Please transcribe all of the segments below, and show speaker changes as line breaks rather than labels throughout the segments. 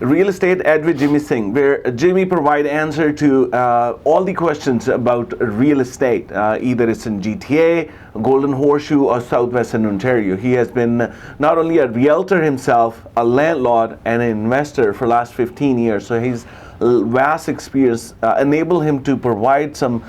Real Estate Ed with Jimmy Singh, where Jimmy provide answer to all the questions about real estate, either it's in GTA, Golden Horseshoe, or Southwestern Ontario. He has been not only a realtor himself, a landlord, and an investor for the last 15 years. So he's vast experience enable him to provide some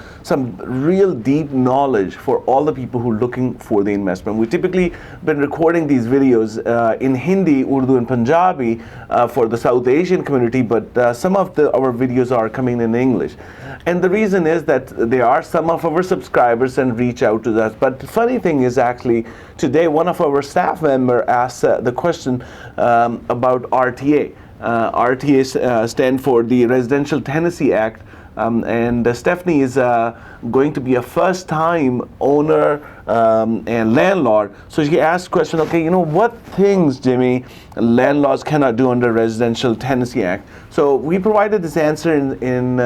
real deep knowledge for all the people who are looking for the investment. We typically been recording these videos in Hindi, Urdu, and Punjabi for the South Asian community, but some of our videos are coming in English. And the reason is that there are some of our subscribers and reach out to us. But the funny thing is, actually today one of our staff member asked the question about R.T.A. R.T.A. stand for the Residential Tenancy Act, and Stephanie is going to be a first-time owner and landlord. So she asked question, okay, what things, Jimmy, landlords cannot do under Residential Tenancy Act? So we provided this answer in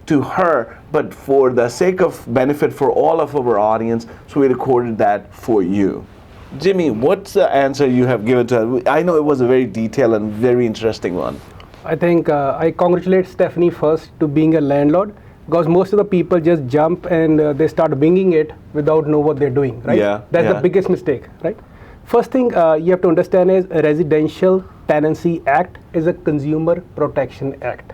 to her, but for the sake of benefit for all of our audience, so we recorded that for you. Jimmy, what's the answer you have given to us? I know it was a very detailed and very interesting one.
I think I congratulate Stephanie first to being a landlord, because most of the people just jump and they start winging it without know what they're doing, right? That's the biggest mistake, right? First thing you have to understand is a Residential Tenancy Act is a Consumer Protection Act.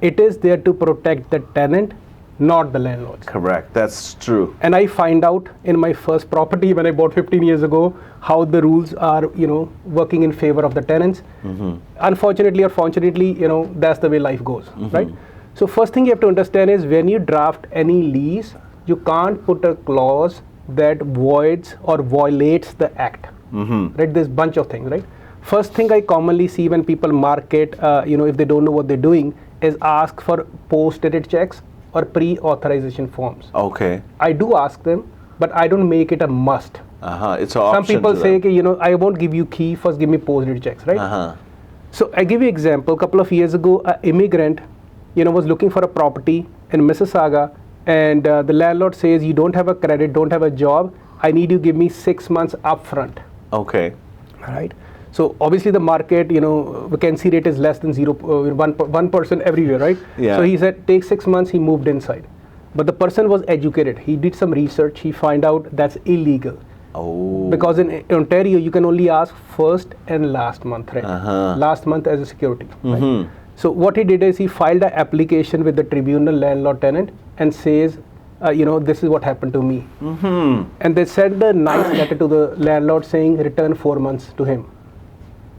It is there to protect the tenant, not the landlords.
Correct, that's true.
And I find out in my first property when I bought 15 years ago how the rules are, working in favor of the tenants. Unfortunately or fortunately, that's the way life goes, right? So first thing you have to understand is when you draft any lease, you can't put a clause that voids or violates the act, right? There's a bunch of things, right? First thing I commonly see when people market, if they don't know what they're doing, is ask for post-dated checks or pre-authorization forms.
Okay.
I do ask them, but I don't make it a must.
It's an option.
Some people say, I won't give you key, first give me post-dated checks, right? So I give you example. A couple of years ago, an immigrant, was looking for a property in Mississauga, and the landlord says, you don't have a credit, don't have a job, I need you to give me 6 months upfront.
Okay.
All right. So obviously the market, vacancy rate is less than 1% everywhere, right?
Yeah.
So he said, take 6 months, he moved inside. But the person was educated. He did some research. He find out that's illegal.
Oh.
Because in Ontario, you can only ask first and last month rent. Last month as a security. Right? So what he did is he filed an application with the tribunal landlord tenant and says, this is what happened to me. And they sent a nice letter to the landlord saying return 4 months to him.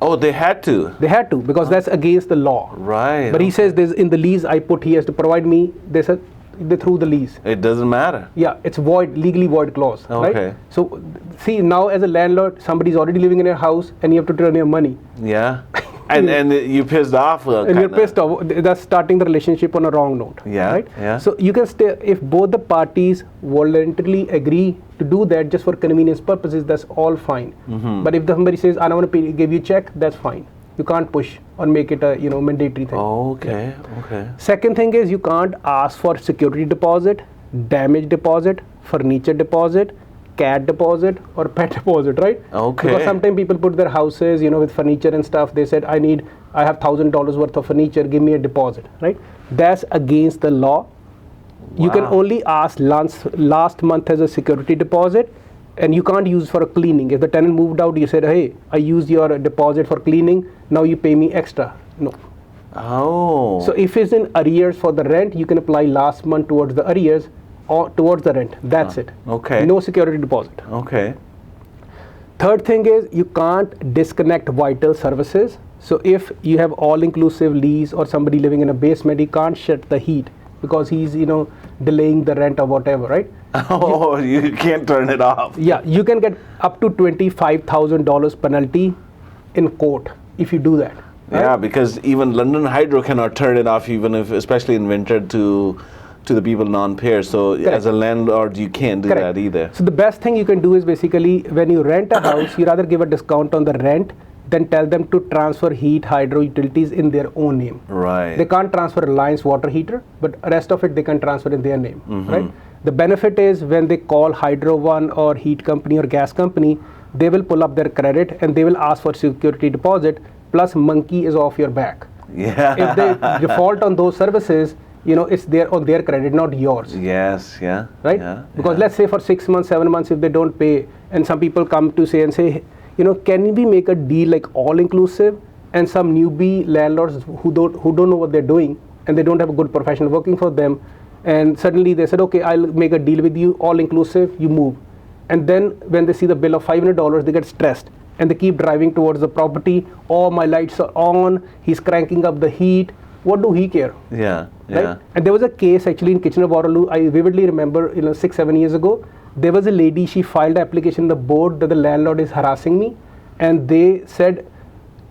Oh, they had to?
They had to, because that's against the law.
Right.
But he says there's in the lease I put, he has to provide me, they said they threw the lease.
It doesn't matter.
Yeah, it's void, legally void clause.
Okay.
Right? So see, now as a landlord, somebody's already living in your house and you have to return your money.
Yeah. And you pissed off.
And you're pissed off. That's starting the relationship on a wrong note.
Yeah.
Right?
Yeah.
So you can stay, if both the parties voluntarily agree to do that just for convenience purposes, that's all fine. But if somebody says, I don't want to give you a check, that's fine. You can't push or make it a mandatory thing.
Okay. Okay.
Second thing is you can't ask for security deposit, damage deposit, furniture deposit, cat deposit, or pet deposit, right?
Okay.
Because sometimes people put their houses, with furniture and stuff. They said, I have $1,000 worth of furniture, give me a deposit, right? That's against the law.
Wow.
You can only ask last month as a security deposit, and you can't use for a cleaning. If the tenant moved out, you said, hey, I used your deposit for cleaning, now you pay me extra. No.
Oh.
So if it's in arrears for the rent, you can apply last month towards the arrears or towards the rent. That's it.
Okay.
No security deposit.
Okay.
Third thing is you can't disconnect vital services. So if you have all-inclusive lease or somebody living in a basement, you can't shut the heat because he's, delaying the rent or whatever, right?
Oh, you can't turn it off.
Yeah, you can get up to $25,000 penalty in court if you do that. Right?
Yeah, because even London Hydro cannot turn it off, even if, especially in winter, to the people non-payers. So correct. As a landlord, you can't do
correct.
that either.
So the best thing you can do is basically when you rent a house, you rather give a discount on the rent than tell them to transfer heat, hydro, utilities in their own name.
Right.
They can't transfer Reliance water heater, but rest of it they can transfer in their name, right? The benefit is when they call Hydro One or heat company or gas company, they will pull up their credit and they will ask for security deposit, plus monkey is off your back.
Yeah.
If they default on those services, it's on their credit, not yours.
Yes, yeah.
Right?
Yeah,
Because
yeah.
let's say for 6 months, 7 months, if they don't pay, and some people come to say, can we make a deal like all inclusive? And some newbie landlords who don't know what they're doing, and they don't have a good professional working for them, and suddenly they said, okay, I'll make a deal with you, all inclusive, you move. And then when they see the bill of $500, they get stressed, and they keep driving towards the property. Oh, my lights are on, he's cranking up the heat. What do he care?
Yeah,
Right?
yeah.
And there was a case actually in Kitchener-Waterloo. I vividly remember, 6-7 years ago, there was a lady, she filed an application in the board that the landlord is harassing me, and they said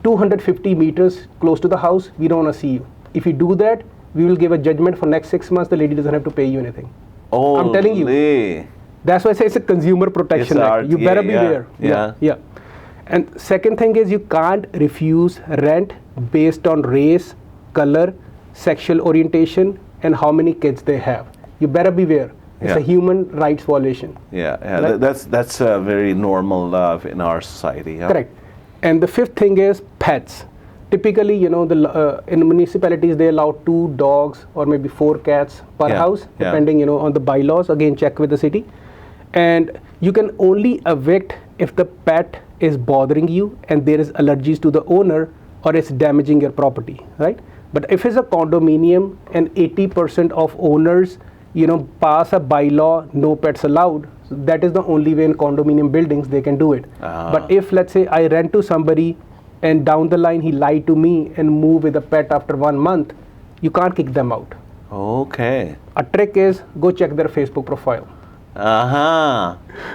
250 meters close to the house, we don't want to see you. If you do that, we will give a judgment for next 6 months. The lady doesn't have to pay you anything. I'm telling you. That's why I say it's a consumer protection
It's
act. You
R.T.A,
better be
yeah,
there.
yeah.
And second thing is, you can't refuse rent based on race, color, sexual orientation, and how many kids they have. You better beware. It's a human rights violation.
Yeah, yeah.
Right?
That's very normal in our society. Yeah?
Correct. And the fifth thing is pets. Typically, in municipalities, they allow 2 dogs or maybe 4 cats per house, depending, on the bylaws. Again, check with the city. And you can only evict if the pet is bothering you and there is allergies to the owner or it's damaging your property, right? But if it's a condominium and 80% of owners, pass a bylaw, no pets allowed, so that is the only way in condominium buildings they can do it. But if, let's say, I rent to somebody and down the line he lied to me and moved with a pet after 1 month, you can't kick them out.
Okay.
A trick is go check their Facebook profile.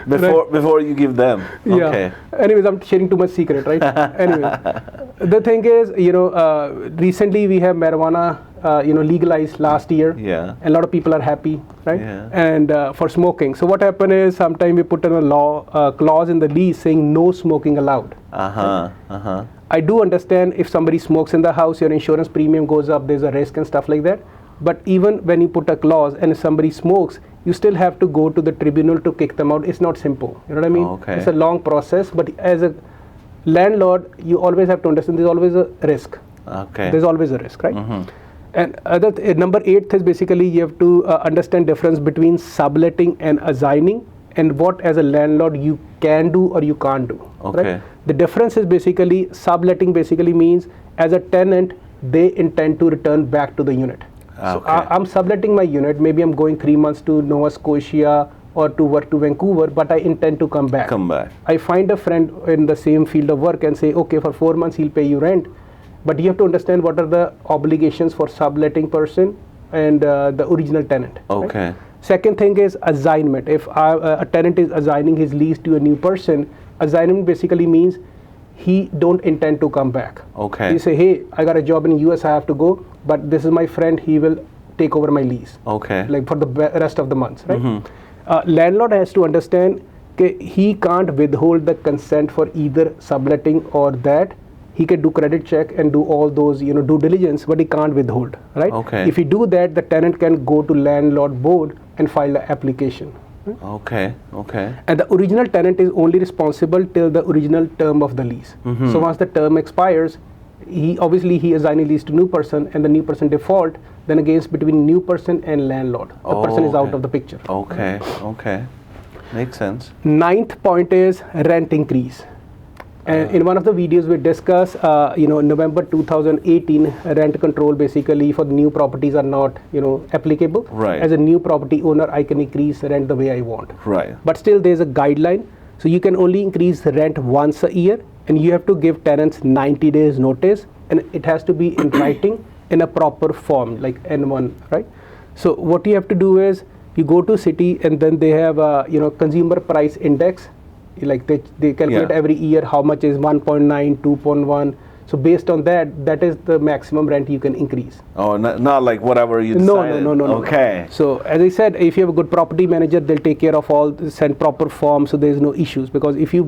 Before you give them.
Yeah.
Okay.
Anyways, I'm sharing too much secret, right? Anyway, the thing is, recently we have marijuana, legalized last year.
Yeah.
And a lot of people are happy, right?
Yeah.
And for smoking. So what happened is, sometime we put in a law clause in the lease saying no smoking allowed. I do understand if somebody smokes in the house, your insurance premium goes up, there's a risk and stuff like that. But even when you put a clause and if somebody smokes, you still have to go to the tribunal to kick them out. It's not simple. You know what I mean?
Okay.
It's a long process. But as a landlord, you always have to understand there's always a risk.
Okay.
There's always a risk, right? And number 8 is basically you have to understand difference between subletting and assigning, and what as a landlord you can do or you can't do.
Okay.
Right? The difference is basically subletting basically means as a tenant they intend to return back to the unit. So I'm subletting my unit. Maybe I'm going 3 months to Nova Scotia or to work to Vancouver, but I intend to come back. I find a friend in the same field of work and say, okay, for 4 months he'll pay you rent. But you have to understand what are the obligations for subletting person and the original tenant.
Okay.
Right? Second thing is assignment. If a tenant is assigning his lease to a new person, assignment basically means he don't intend to come back.
Okay.
You say, hey, I got a job in the US, I have to go, but this is my friend, he will take over my lease.
Okay.
Like for the rest of the months, right? Landlord has to understand that he can't withhold the consent for either subletting or that. He can do credit check and do all those, due diligence, but he can't withhold, right?
Okay.
If he do that, the tenant can go to landlord board and file an application. Right?
Okay. Okay.
And the original tenant is only responsible till the original term of the lease. So once the term expires, he assigns a lease to new person, and the new person default, then against between new person and landlord. The person is out of the picture.
Okay. Okay. Makes sense.
9th point is rent increase. And in one of the videos we discuss, November 2018, rent control basically for new properties are not, applicable.
Right.
As a new property owner, I can increase rent the way I want.
Right.
But still there's a guideline. So you can only increase rent once a year, and you have to give tenants 90 days notice, and it has to be in writing in a proper form, like N1, right? So what you have to do is you go to city, and then they have a, consumer price index. Like they calculate every year how much is 1.9, 2.1. So based on that, that is the maximum rent you can increase.
Oh, not like whatever you decided.
No.
Okay.
So as I said, if you have a good property manager, they'll take care of all, send proper forms, so there's no issues. Because if you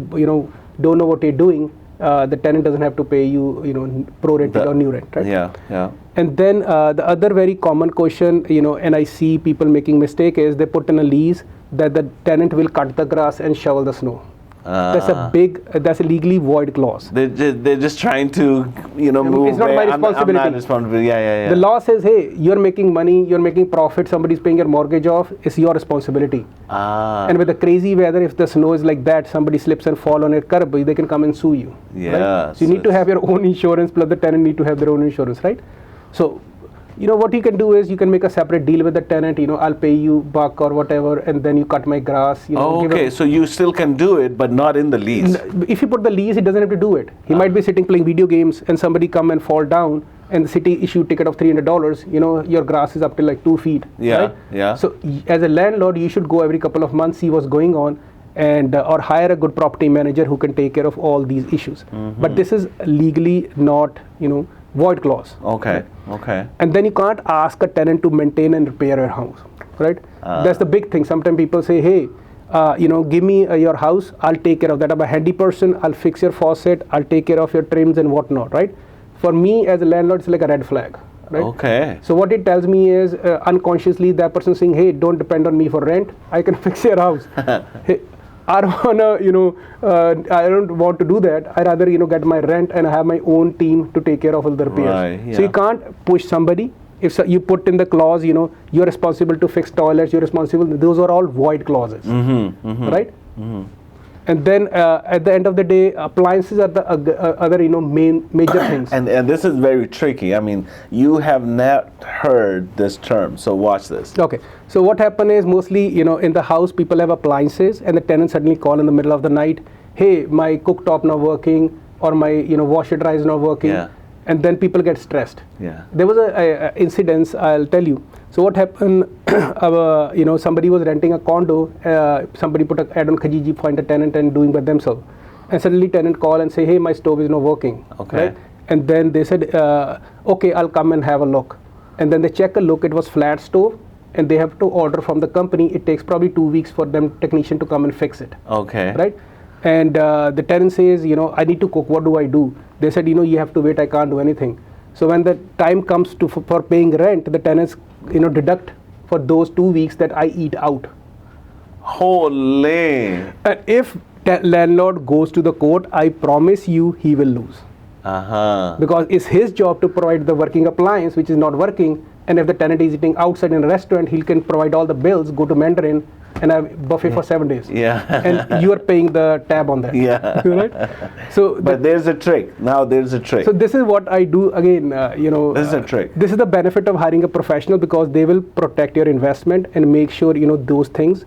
don't know what you're doing, the tenant doesn't have to pay you, prorated or new rent, right?
Yeah.
And then the other very common question, and I see people making mistake is they put in a lease that the tenant will cut the grass and shovel the snow. That's a legally void clause.
They're just trying to, move
It's not
away.
my responsibility.
I'm not responsible. Yeah.
The law says, hey, you're making money, you're making profit, somebody's paying your mortgage off, it's your responsibility. And with the crazy weather, if the snow is like that, somebody slips and fall on a curb, they can come and sue you.
Yeah.
Right? So you need to have your own insurance, plus the tenant need to have their own insurance, right? So, what you can do is you can make a separate deal with the tenant, I'll pay you $1 or whatever, and then you cut my grass.
Okay, so you still can do it, but not in the lease.
If you put the lease, he doesn't have to do it. He might be sitting playing video games and somebody come and fall down and the city issue ticket of $300, your grass is up to like 2 feet.
Yeah,
right?
yeah.
So as a landlord, you should go every couple of months, see what's going on, and or hire a good property manager who can take care of all these issues. But this is legally not, void clause.
Okay.
And then you can't ask a tenant to maintain and repair your house, right? That's the big thing. Sometimes people say, hey, give me your house, I'll take care of that. I'm a handy person, I'll fix your faucet, I'll take care of your trims and whatnot, right? For me as a landlord, it's like a red flag, right?
Okay.
So what it tells me is unconsciously that person saying, hey, don't depend on me for rent, I can fix your house. Hey, I don't wanna, I don't want to do that. I rather, get my rent and have my own team to take care of all the repairs.
Right, yeah.
So you can't push somebody. If you put in the clause, you're responsible to fix toilets, you're responsible. Those are all void clauses, right? And then at the end of the day, appliances are the other, major things.
And this is very tricky. I mean, you have not heard this term, so watch this.
Okay. So what happened is mostly, in the house, people have appliances, and the tenant suddenly call in the middle of the night, hey, my cooktop not working, or my, washer dryer is not working.
Yeah.
And then people get stressed.
Yeah.
There was a incident, I'll tell you. So what happened, somebody was renting a condo, somebody put an ad on Kijiji, find a tenant and doing by themselves. And suddenly tenant call and say, hey, my stove is not working.
Okay.
Right? And then they said, okay, I'll come and have a look. And then they check a look, it was flat stove, and they have to order from the company. It takes probably 2 weeks for them technician to come and fix it.
Okay.
Right? And the tenant says, I need to cook, what do I do? They said, you have to wait, I can't do anything. So when the time comes for paying rent, the tenants, deduct for those 2 weeks that I eat out.
Holy.
And if landlord goes to the court, I promise you he will lose. Because it's his job to provide the working appliance, which is not working. And if the tenant is eating outside in a restaurant, he can provide all the bills, go to Mandarin, and have buffet for 7 days.
Yeah.
And you are paying the tab on that.
Yeah.
Right? So
but there's a trick. Now there's a trick.
So this is what I do again,
This is a trick.
This is the benefit of hiring a professional, because they will protect your investment and make sure, those things.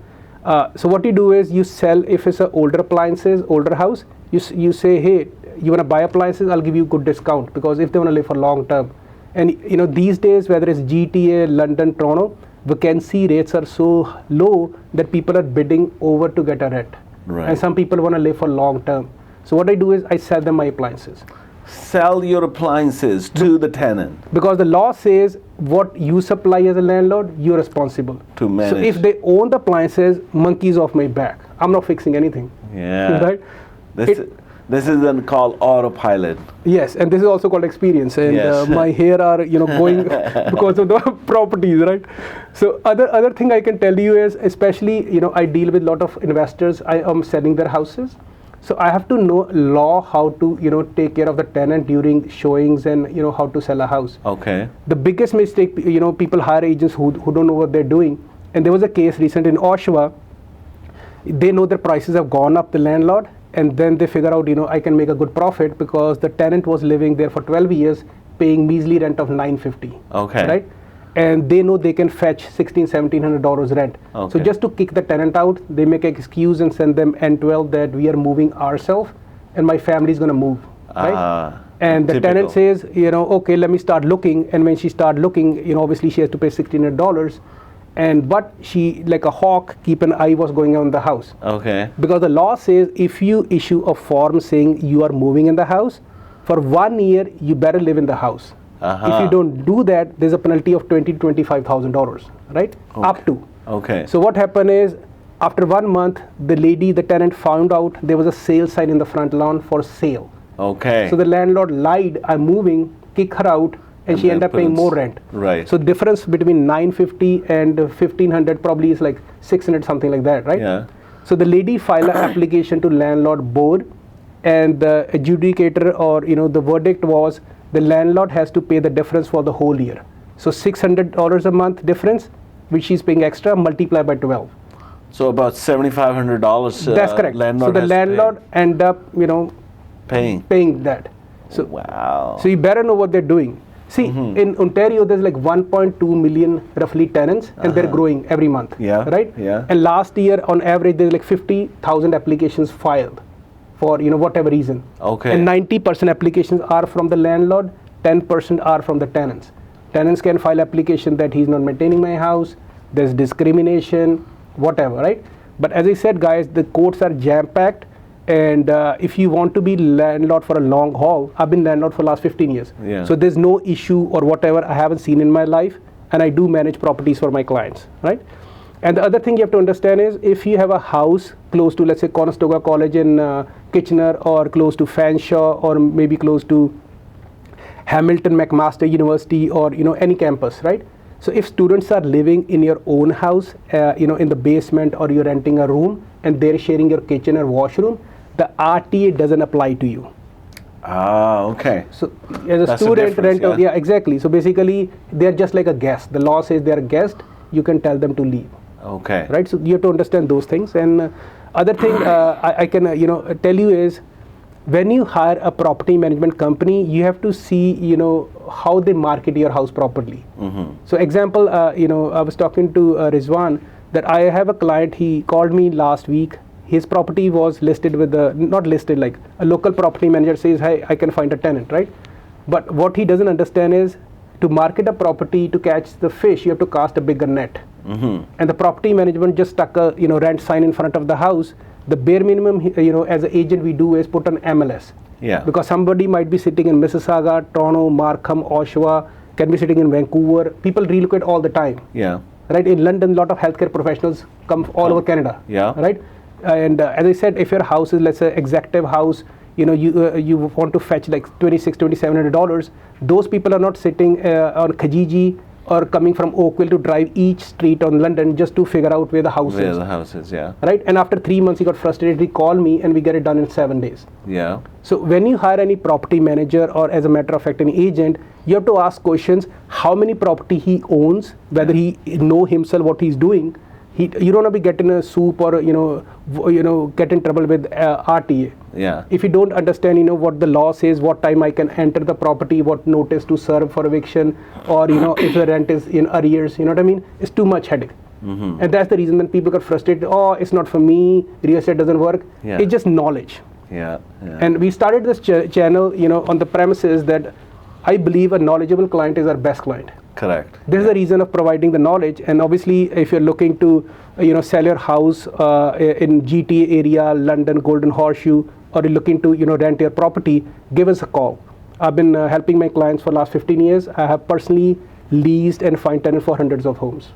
So what you do is you sell, if it's an older appliances, older house, you say, hey, you want to buy appliances, I'll give you good discount, because if they want to live for long term. And these days, whether it's GTA, London, Toronto, vacancy rates are so low that people are bidding over to get a rent.
Right.
And some people want to live for long term. So what I do is I sell them my appliances.
Sell your appliances to the tenant.
Because the law says what you supply as a landlord, you're responsible
To manage.
So if they own the appliances, monkeys off my back. I'm not fixing anything.
Yeah.
Right?
This is then called autopilot.
Yes, and this is also called experience. And
Yes.
my hair are going because of the properties, right? So other thing I can tell you is, especially I deal with a lot of investors. I am selling their houses, so I have to know law, how to take care of the tenant during showings, and how to sell a house.
Okay.
The biggest mistake, people hire agents who don't know what they're doing. And there was a case recent in Oshawa. They know their prices have gone up, the landlord. And then they figure out, I can make a good profit, because the tenant was living there for 12 years, paying measly rent of $950.
Okay.
Right? And they know they can fetch $1,700 rent.
Okay.
So just to kick the tenant out, they make an excuse and send them N12 that we are moving ourselves, and my family is going to move. Right? And the
typical.
tenant says, okay, let me start looking. And when she starts looking, obviously she has to pay $1,600. But she, like a hawk, keep an eye what's going on in the house.
Okay.
Because the law says if you issue a form saying you are moving in the house, for 1 year you better live in the house. If you don't do that, there's a penalty of $20,000 to $25,000, right?
Okay.
Up to.
Okay.
So what happened is, after 1 month, the tenant found out there was a sale sign in the front lawn for sale.
Okay.
So the landlord lied, I'm moving, kick her out, and she ended up paying more rent.
Right.
So difference between $950 and $1,500 probably is like $600, something like that, right?
Yeah.
So the lady filed an application to landlord board, and the adjudicator, or the verdict was the landlord has to pay the difference for the whole year. So $600 a month difference, which she's paying extra, multiplied by 12.
So about $7,500.
That's correct.
Landlord
so the landlord end up, paying that. So
wow.
So you better know what they're doing. See, in Ontario, there's like 1.2 million roughly tenants, and they're growing every month.
Yeah.
Right.
Yeah.
And last year, on average, there's like 50,000 applications filed for whatever reason.
Okay.
And 90% applications are from the landlord, 10% are from the tenants. Tenants can file application that he's not maintaining my house, there's discrimination, whatever, right? But as I said, guys, the courts are jam-packed, and if you want to be landlord for a long haul, I've been landlord for the last 15 years.
Yeah.
So there's no issue or whatever I haven't seen in my life, and I do manage properties for my clients, right? And the other thing you have to understand is, if you have a house close to, let's say, Conestoga College in Kitchener, or close to Fanshawe, or maybe close to Hamilton McMaster University, or any campus, right? So if students are living in your own house, in the basement, or you're renting a room and they're sharing your kitchen or washroom, the RTA doesn't apply to you.
Ah, okay.
So as a
That's the
student
difference,
renter, yeah, exactly. So basically, they're just like a guest. The law says they're a guest. You can tell them to leave.
Okay.
Right. So you have to understand those things. And other thing I can tell you is, when you hire a property management company, you have to see how they market your house properly. So example, I was talking to Rizwan that I have a client. He called me last week. His property was listed with not listed, like a local property manager says, hey, I can find a tenant, right? But what he doesn't understand is, to market a property, to catch the fish, you have to cast a bigger net. And the property management just stuck a rent sign in front of the house. The bare minimum, as an agent, we do is put an MLS.
Yeah.
Because somebody might be sitting in Mississauga, Toronto, Markham, Oshawa, can be sitting in Vancouver. People relocate all the time.
Yeah.
Right. In London, a lot of healthcare professionals come all over Canada.
Yeah.
Right. And as I said, if your house is, let's say, executive house, you want to fetch like $2,700. Those people are not sitting on Kijiji or coming from Oakville to drive each street on London just to figure out where the house is.
Where the house is, yeah.
Right. And after 3 months, he got frustrated. He called me, and we get it done in 7 days.
Yeah.
So when you hire any property manager, or as a matter of fact, any agent, you have to ask questions: how many property he owns, whether he know himself what he's doing. You don't want to be getting a soup, or get in trouble with RTA.
Yeah.
If you don't understand, what the law says, what time I can enter the property, what notice to serve for eviction, or if the rent is in arrears, you know what I mean? It's too much headache. And that's the reason when people get frustrated. Oh, it's not for me. Real estate doesn't work.
Yeah.
It's just knowledge.
Yeah.
And we started this channel, on the premises that I believe a knowledgeable client is our best client.
Correct.
This is the reason of providing the knowledge. And obviously, if you're looking to, sell your house in GTA area, London, Golden Horseshoe, or you're looking to, rent your property, give us a call. I've been helping my clients for the last 15 years. I have personally leased and find tenants for hundreds of homes.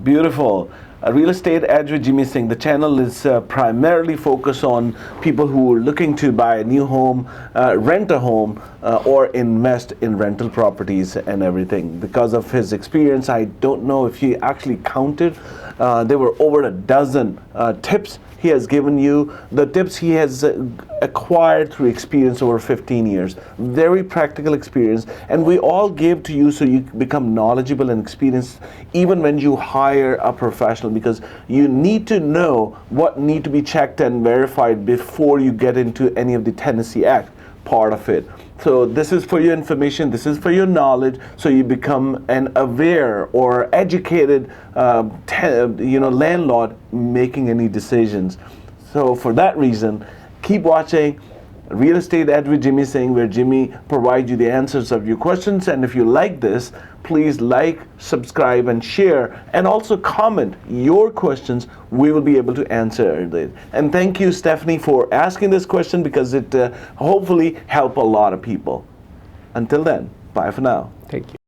Beautiful. Real Estate Edge with Jimmy Singh. The channel is primarily focused on people who are looking to buy a new home, rent a home, or invest in rental properties and everything. Because of his experience, I don't know if he actually counted. There were over a dozen tips he has given you, the tips he has acquired through experience over 15 years. Very practical experience, and we all gave to you so you become knowledgeable and experienced even when you hire a professional, because you need to know what need to be checked and verified before you get into any of the Tenancy Act part of it. So this is for your information, this is for your knowledge, so you become an aware or educated landlord making any decisions. So for that reason, keep watching Real Estate Edge with Jimmy Singh, where Jimmy provides you the answers of your questions. And if you like this, please like, subscribe, and share, and also comment your questions. We will be able to answer it. And thank you, Stephanie, for asking this question, because it hopefully help a lot of people. Until then, bye for now.
Thank you.